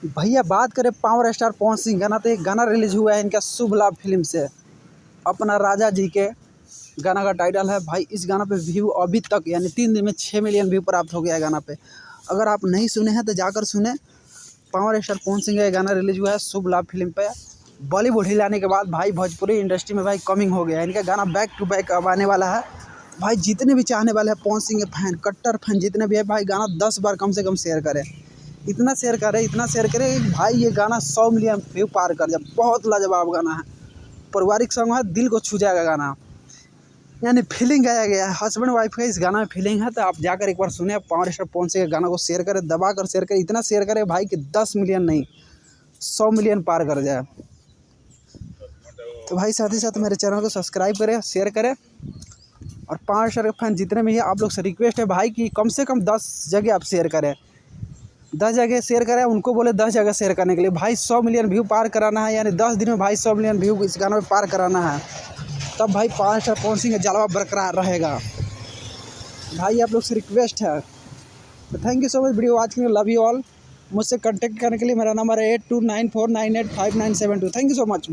भैया बात करें पावर स्टार पवन सिंह का ना, तो एक गाना रिलीज हुआ है इनका शुभ लाभ फिल्म से, अपना राजा जी के गाना का टाइटल है। भाई इस गाना पे व्यू अभी तक यानी 3 दिन में 6 मिलियन व्यू प्राप्त हो गया है गाना पे। अगर आप नहीं सुने हैं तो जाकर सुने। पावर स्टार पवन सिंह का ये गाना रिलीज हुआ है शुभ लाभ फिल्म पे। बॉलीवुड हिलाने के बाद भाई भोजपुरी इंडस्ट्री में भाई कमिंग हो गया है। इनका गाना बैक टू बैक अब आने वाला है। भाई जितने भी चाहने वाले हैं पवन सिंह के फैन, कट्टर फैन जितने भी है, भाई गाना 10 बार कम से कम शेयर करें। इतना शेयर करें कि भाई ये गाना 100 मिलियन व्यू पार कर जाए। बहुत लाजवाब गाना है, पारिवारिक सॉन्ग है, दिल को छू जाएगा गाना, यानी फीलिंग गाया गया है। हस्बैंड वाइफ का इस गाना में फीलिंग है, तो आप जाकर एक बार सुने। पावर स्टार पवन सिंह के गाना को शेयर करें, दबा कर शेयर करें, इतना शेयर करें भाई कि 10 मिलियन नहीं 100 मिलियन पार कर जाए। तो भाई साथ ही साथ मेरे चैनल को सब्सक्राइब करें, शेयर करें। और पावर स्टार के फैन जितने भी हैं, आप लोग से रिक्वेस्ट है भाई कि कम से कम 10 जगह आप शेयर करें, 10 जगह शेयर करें। उनको बोले 10 जगह शेयर करने के लिए। भाई 100 मिलियन व्यू पार कराना है, यानी 10 दिन में भाई 100 मिलियन व्यू इस गाना में पार कराना है, तब भाई पावर स्टार पवन सिंह का जलवा बरकरार रहेगा। भाई आप लोग से रिक्वेस्ट है। तो thank you so much video watch करने, लव यू ऑल। मुझसे कांटेक्ट करने के लिए मेरा नंबर है 8294985972। Thank you so much.